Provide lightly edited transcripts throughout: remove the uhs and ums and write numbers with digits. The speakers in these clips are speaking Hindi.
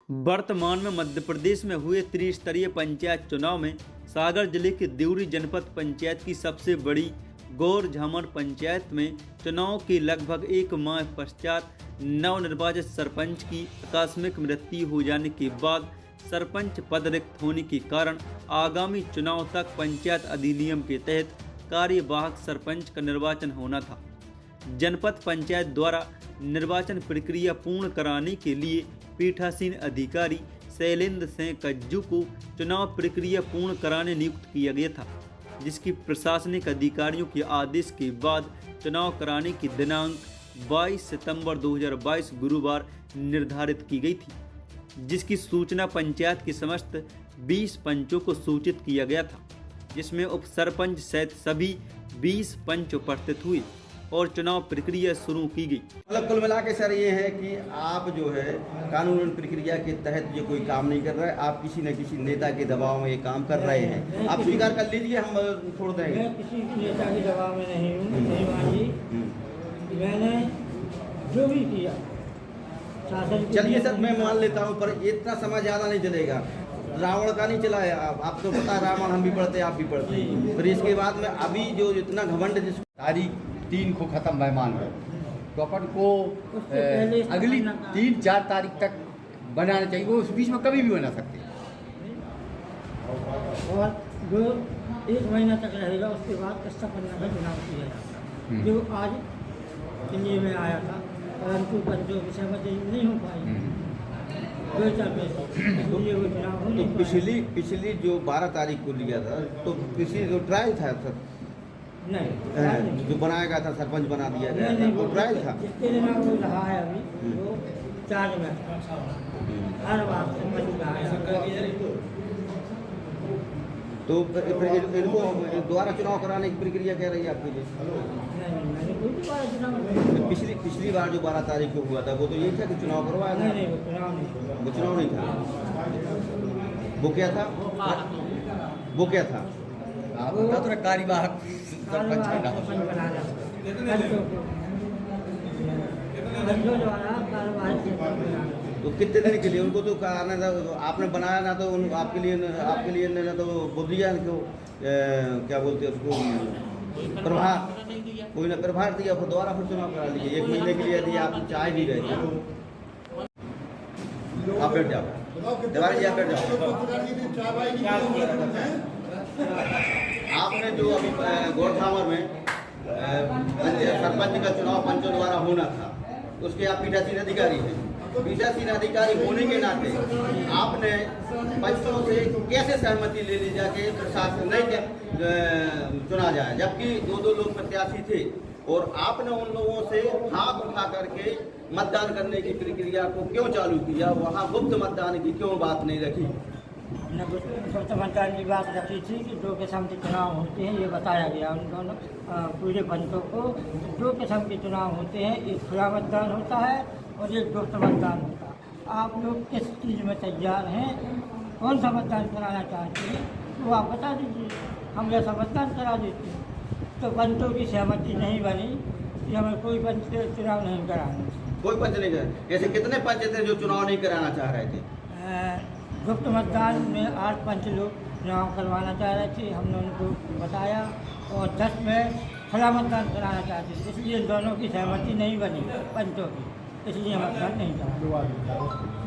वर्तमान में मध्य प्रदेश में हुए त्रिस्तरीय पंचायत चुनाव में सागर जिले के देवरी जनपद पंचायत की सबसे बड़ी गौर झामर पंचायत में चुनाव के लगभग एक माह पश्चात नवनिर्वाचित सरपंच की आकस्मिक मृत्यु हो जाने के बाद सरपंच पद रिक्त होने के कारण आगामी चुनाव तक पंचायत अधिनियम के तहत कार्यवाहक सरपंच का निर्वाचन होना था। जनपद पंचायत द्वारा निर्वाचन प्रक्रिया पूर्ण कराने के लिए पीठासीन अधिकारी शैलेंद्र सिंह कज्जू को चुनाव प्रक्रिया पूर्ण कराने नियुक्त किया गया था, जिसकी प्रशासनिक अधिकारियों के आदेश के बाद चुनाव कराने की दिनांक 22 सितंबर 2022 गुरुवार निर्धारित की गई थी, जिसकी सूचना पंचायत के समस्त 20 पंचों को सूचित किया गया था, जिसमें उप सरपंच सहित सभी 20 पंच उपस्थित हुए और चुनाव प्रक्रिया शुरू की गई। मतलब कुल मिला के सर ये है कि आप जो है कानून प्रक्रिया के तहत ये कोई काम नहीं कर रहे, आप किसी न किसी नेता के दबाव में ये काम कर रहे हैं। आप स्वीकार कर लीजिए, हम छोड़ देंगे। मैं किसी नेता के दबाव में नहीं हूँ, नहीं मानी। मैंने जो भी किया शासन। चलिए सर, मैं मान लेता हूँ, पर इतना समय ज़्यादा नहीं चलेगा। रावण का नहीं चला है, आप तो पता, रावण हम भी पढ़ते आप भी पढ़ते हैं। फिर इसके बाद में अभी जो इतना घमंड जिस तारीख 3 को ख़त्म मेहमान है, तो अपन को अगली 3-4 तारीख तक बनाना चाहिए। वो उस बीच में कभी भी बना सकते हैं और जो 1 महीना तक रहेगा उसके बाद कस्ता पन्ना का चुनाव किया जाता, जो आज दिल्ली में आया था, परंतु पंचों की सहमति नहीं हो पाई। तो पिछली जो 12 तारीख को लिया था, तो पिछली जो ट्रायल था सर, नहीं जो बनाया गया था, सरपंच बना दिया गया था, वो ट्रायल था। जितने दिन वो रहा है अभी वो 4 में हर बार सरपंच रहा है। तो इनको दोबारा चुनाव कराने की प्रक्रिया क्या रही है आपके लिए? पिछली बार जो 12 तारीख को हुआ था, वो तो यही था कि चुनाव करवाया था। नहीं, वो चुनाव नहीं था। वो क्या था? वो क्या था? आप बता तो कार्यवाहक सरपंच तो कितने दिन के लिए उनको तो आना था, आपने बनाया ना, तो आपके लिए ना तो बोल दिया कि क्या बोलते हैं उसको, प्रभार, कोई ना प्रभार दिया, फिर दोबारा फिर चुनाव करा लीजिए। 1 महीने के लिए यदि आप चाह नहीं रहे थे, आप बैठ जाओ, दीवार जी आप बैठ जाओ। आपने जो अभी गौरधामर में सरपंच का चुनाव पंचों द्वारा होना था, उसके आप पीठासीन अधिकारी हैं। पीठासीन अधिकारी होने के नाते आपने पंचों से कैसे सहमति ले ली जाके प्रशासन नहीं चुना जाए, जबकि 2 लोग प्रत्याशी थे और आपने उन लोगों से हाथ उठा करके मतदान करने की प्रक्रिया को क्यों चालू किया? वहाँ गुप्त मतदान की क्यों बात नहीं रखी? गुप्त मतदान की बात रखी थी कि 2 किस्म के चुनाव होते हैं, ये बताया गया उन दोनों पूरे पंचों को। 2 किस्म के चुनाव होते हैं, एक खुला मतदान होता है और एक गुप्त मतदान होता है। आप लोग किस चीज़ में तैयार हैं, कौन सा मतदान कराना चाहते हैं, वो आप बता दीजिए, हम ऐसा मतदान करा देते हैं। तो पंचों की सहमति नहीं बनी कि हमें कोई पंच चुनाव नहीं कराना। कोई पंच नहीं करा? ऐसे कितने पंच थे जो चुनाव नहीं कराना चाह रहे थे? गुप्त मतदान में 8 पंच लोग चुनाव करवाना चाह रहे थे, हमने उनको बताया, और 10 में खुला मतदान कराना चाहते थे। इसलिए दोनों की सहमति नहीं बनी पंचों की, इसलिए मतदान नहीं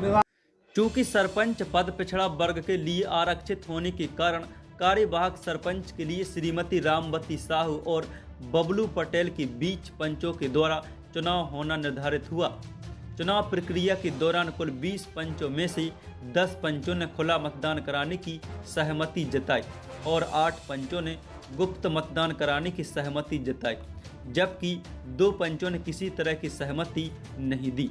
करा। चूँकि सरपंच पद पिछड़ा वर्ग के लिए आरक्षित होने के कारण कार्यवाहक सरपंच के लिए श्रीमती रामवती साहू और बबलू पटेल के बीच पंचों के द्वारा चुनाव होना निर्धारित हुआ। चुनाव प्रक्रिया के दौरान कुल 20 पंचों में से 10 पंचों ने खुला मतदान कराने की सहमति जताई और 8 पंचों ने गुप्त मतदान कराने की सहमति जताई, जबकि 2 पंचों ने किसी तरह की सहमति नहीं दी,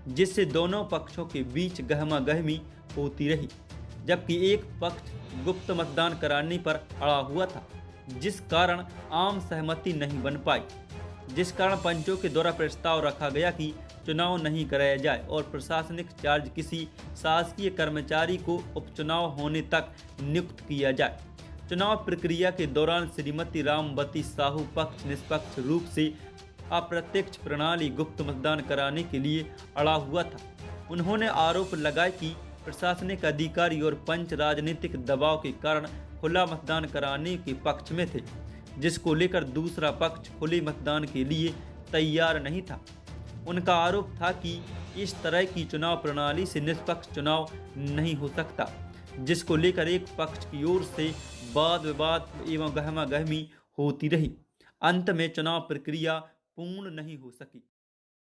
जिससे दोनों पक्षों के बीच गहमागहमी होती रही। जबकि एक पक्ष गुप्त मतदान कराने पर अड़ा हुआ था, जिस कारण आम सहमति नहीं बन पाई, जिस कारण पंचों के द्वारा प्रस्ताव रखा गया कि चुनाव नहीं कराया जाए और प्रशासनिक चार्ज किसी शासकीय कर्मचारी को उपचुनाव होने तक नियुक्त किया जाए। चुनाव प्रक्रिया के दौरान श्रीमती रामवती साहू पक्ष निष्पक्ष रूप से अप्रत्यक्ष प्रणाली गुप्त मतदान कराने के लिए अड़ा हुआ था। उन्होंने आरोप लगाया कि प्रशासनिक अधिकारी और पंच राजनीतिक दबाव के कारण खुला मतदान कराने के पक्ष में थे, जिसको लेकर दूसरा पक्ष खुले मतदान के लिए तैयार नहीं था। उनका आरोप था कि इस तरह की चुनाव प्रणाली से निष्पक्ष चुनाव नहीं हो सकता, जिसको लेकर एक पक्ष की ओर से वाद विवाद एवं गहमा गहमी होती रही। अंत में चुनाव प्रक्रिया पूर्ण नहीं हो सकी।